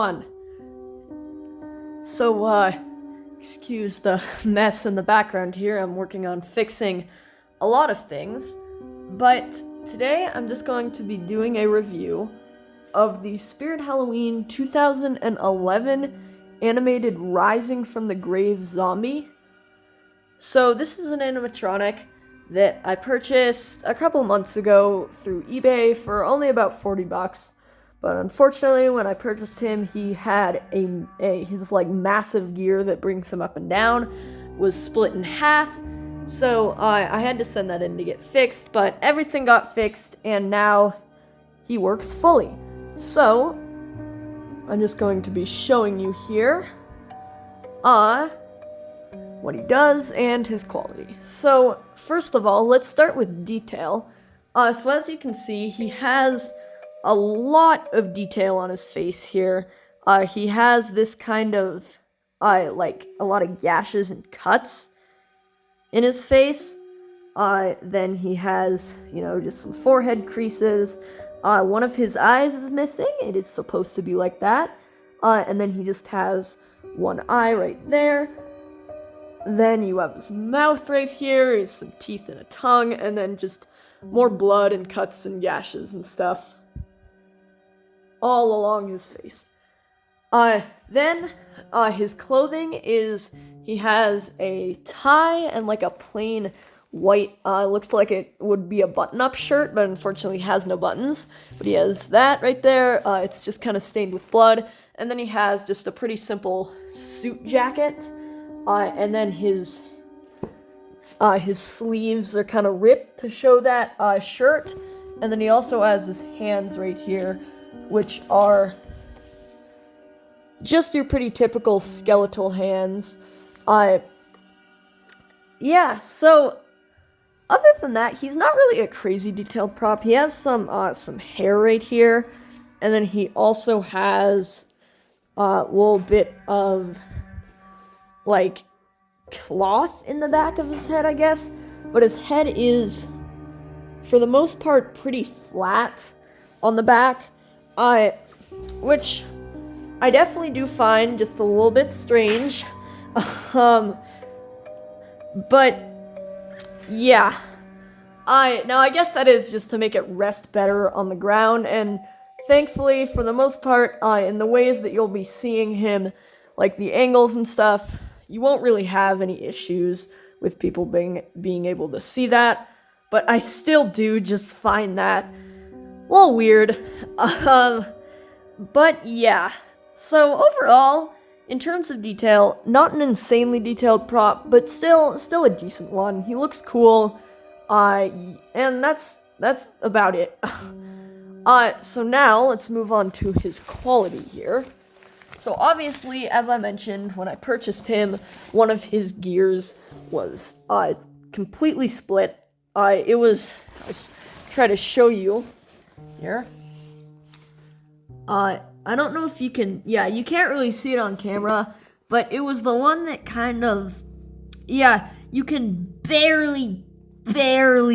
on. So, excuse the mess in the background here. I'm working on fixing a lot of things. But today I'm just going to be doing a review of the Spirit Halloween 2011 animated Rising from the Grave zombie. So this is an animatronic that I purchased a couple months ago through eBay for only about $40. But unfortunately, when I purchased him, he had his massive gear that brings him up and down was split in half. So I had to send that in to get fixed, but everything got fixed and now he works fully. So I'm just going to be showing you here what he does and his quality. So first of all, let's start with detail. So as you can see, he has a lot of detail on his face here. He has this kind of a lot of gashes and cuts in his face. Then he has, just some forehead creases. One of his eyes is missing. It is supposed to be like that. And then he just has one eye right there. Then you have his mouth right here. He has some teeth and a tongue. And then just more blood and cuts and gashes and stuff all along his face. Then his clothing is, he has a tie and a plain white, looks like it would be a button-up shirt, but unfortunately has no buttons. But he has that right there. It's just kind of stained with blood. And then he has just a pretty simple suit jacket. And then his sleeves are kind of ripped to show that shirt. And then he also has his hands right here, which are just your pretty typical skeletal hands. So other than that, he's not really a crazy detailed prop. He has some hair right here, and then he also has a little bit of cloth in the back of his head, I guess. But his head is, for the most part, pretty flat on the back, which I definitely do find just a little bit strange. But yeah, I guess that is just to make it rest better on the ground, and thankfully, for the most part, in the ways that you'll be seeing him, like the angles and stuff, you won't really have any issues with people being able to see that. But I still do just find that a little weird. But yeah, so overall, in terms of detail, not an insanely detailed prop, but still a decent one. He looks cool, and that's about it. So now let's move on to his quality here. So obviously, as I mentioned, when I purchased him, one of his gears was completely split. I'll try to show you here. I don't know if you can, you can't really see it on camera, but it was the one that kind of, you can barely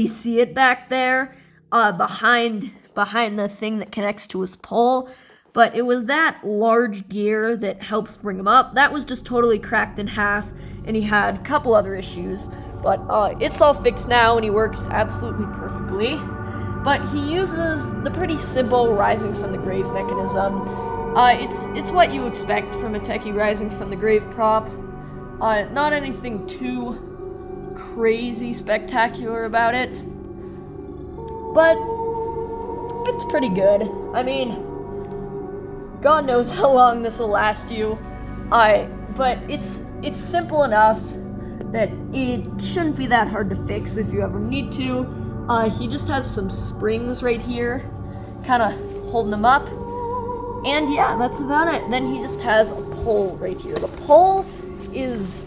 see it back there, behind the thing that connects to his pole. But it was that large gear that helps bring him up. That was just totally cracked in half, and he had a couple other issues. But it's all fixed now, and he works absolutely perfectly. But he uses the pretty simple Rising from the Grave mechanism. It's what you expect from a techie Rising from the Grave prop. Not anything too crazy spectacular about it. But it's pretty good. I mean, God knows how long this will last you. But it's simple enough that it shouldn't be that hard to fix if you ever need to. He just has some springs right here, kind of holding him up. And yeah, that's about it. Then he just has a pole right here. The pole is,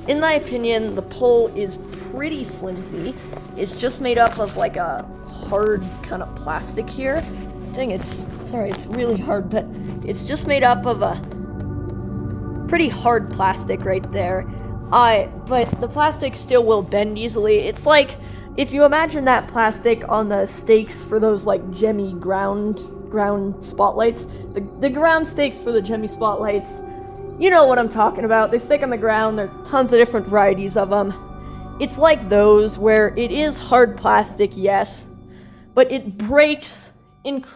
in my opinion, the pole is pretty flimsy. It's just made up of a hard kind of plastic here. Dang, it's really hard, but it's just made up of a pretty hard plastic right there. But the plastic still will bend easily. It's like if you imagine that plastic on the stakes for those gemmy ground ground spotlights. The ground stakes for the Gemmy spotlights, you know what I'm talking about. They stick on the ground. There are tons of different varieties of them. It's like those where it is hard plastic, yes, but it breaks,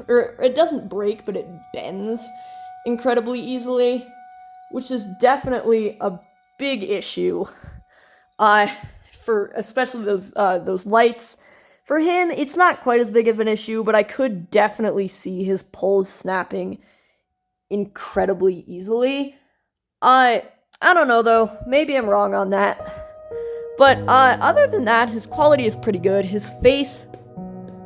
or it doesn't break, but it bends incredibly easily, which is definitely a big issue. For especially those lights. For him, it's not quite as big of an issue, but I could definitely see his poles snapping incredibly easily. I don't know though. Maybe I'm wrong on that. But other than that, his quality is pretty good. His face,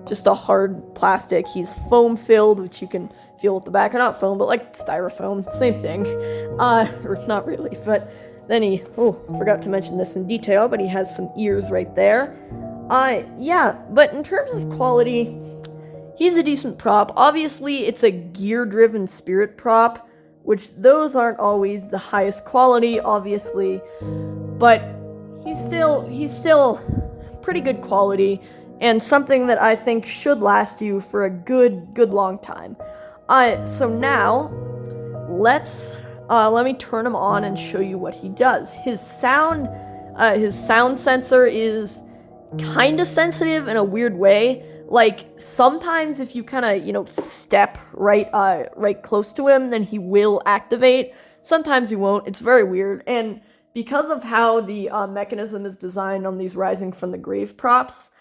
just a hard plastic. He's foam filled, which you can feel at the back. Or not foam, but like styrofoam. Same thing. Or not really, but then he, forgot to mention this in detail, but he has some ears right there. Yeah, but in terms of quality, he's a decent prop. Obviously, it's a gear-driven spirit prop, which those aren't always the highest quality, obviously, but he's still pretty good quality, and something that I think should last you for a good long time. So now, let me turn him on and show you what he does. His sound sensor is kinda sensitive in a weird way. Like, sometimes if you kinda, step right close to him, then he will activate. Sometimes he won't. It's very weird. And because of how the mechanism is designed on these Rising from the Grave props,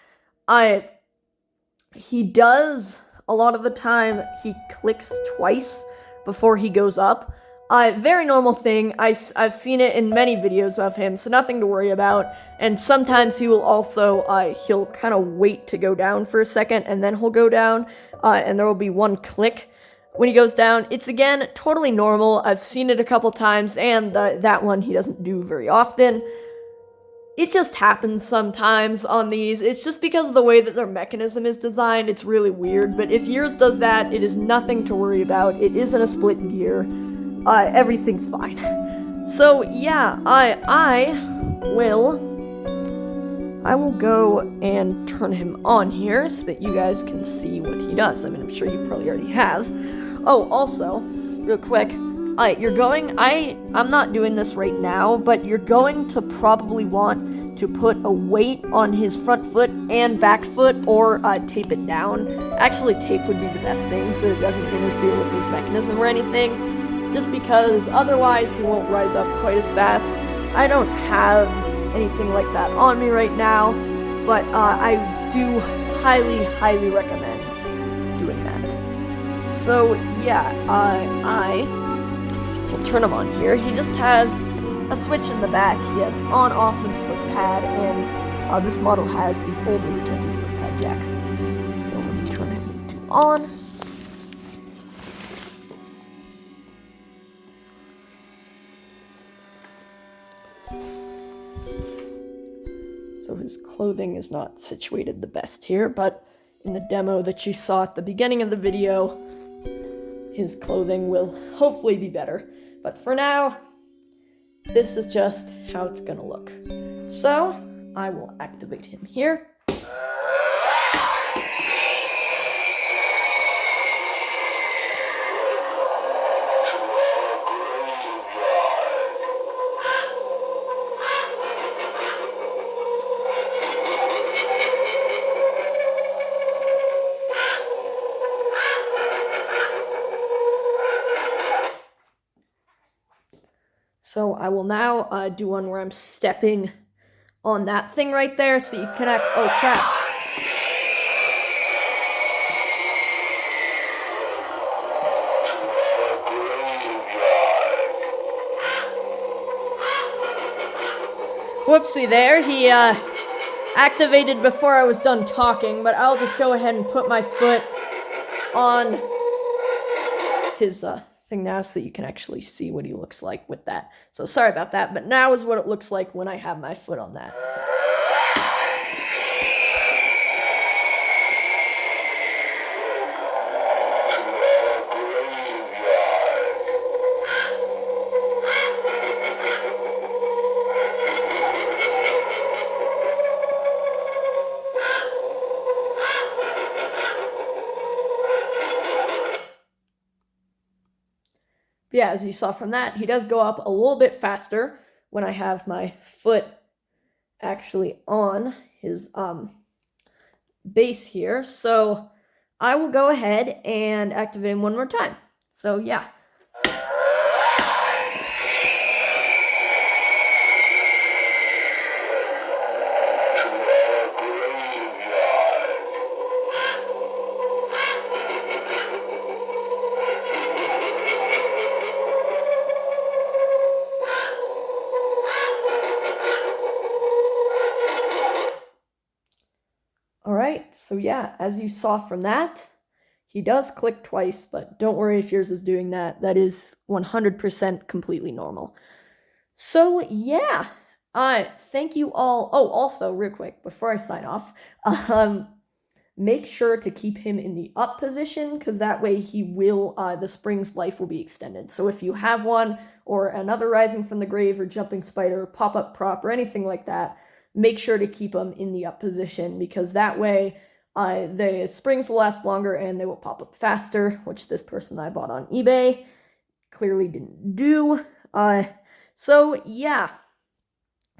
he does, a lot of the time, he clicks twice before he goes up. Very normal thing. I've seen it in many videos of him, so nothing to worry about. And sometimes he will also, he'll kind of wait to go down for a second, and then he'll go down, and there will be one click when he goes down. It's, again, totally normal. I've seen it a couple times, and that one he doesn't do very often. It just happens sometimes on these. It's just because of the way that their mechanism is designed. It's really weird, but if yours does that, it is nothing to worry about. It isn't a split gear. Everything's fine. So, yeah, I will go and turn him on here so that you guys can see what he does. I mean, I'm sure you probably already have. Oh, also, real quick, I'm not doing this right now, but you're going to probably want to put a weight on his front foot and back foot, or tape it down. Actually, tape would be the best thing so it doesn't interfere with his mechanism or anything. Just because otherwise he won't rise up quite as fast. I don't have anything like that on me right now, but I do highly recommend doing that. So yeah, I will turn him on here. He just has a switch in the back. He has on-off and foot pad, and this model has the older Tenki foot pad jack. So let me turn him to on. So his clothing is not situated the best here, but in the demo that you saw at the beginning of the video, his clothing will hopefully be better. But for now, this is just how it's gonna look. So, I will activate him here. So I will now do one where I'm stepping on that thing right there so you can act. Oh crap. Whoopsie there. He activated before I was done talking, but I'll just go ahead and put my foot on his thing now so you can actually see what he looks like with that. So sorry about that, but now is what it looks like when I have my foot on that. yeah, as you saw from that, he does go up a little bit faster when I have my foot actually on his base here. So I will go ahead and activate him one more time. So yeah. Alright, so yeah, as you saw from that, he does click twice, but don't worry if yours is doing that. That is 100% completely normal. So yeah, thank you all. Oh, also, real quick, before I sign off, make sure to keep him in the up position, because that way he will, the spring's life will be extended. So if you have one, or another Rising from the Grave, or Jumping Spider, pop-up prop, or anything like that, make sure to keep them in the up position, because that way the springs will last longer and they will pop up faster, which this person I bought on eBay clearly didn't do. So yeah,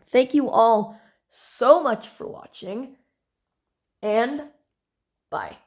thank you all so much for watching, and bye.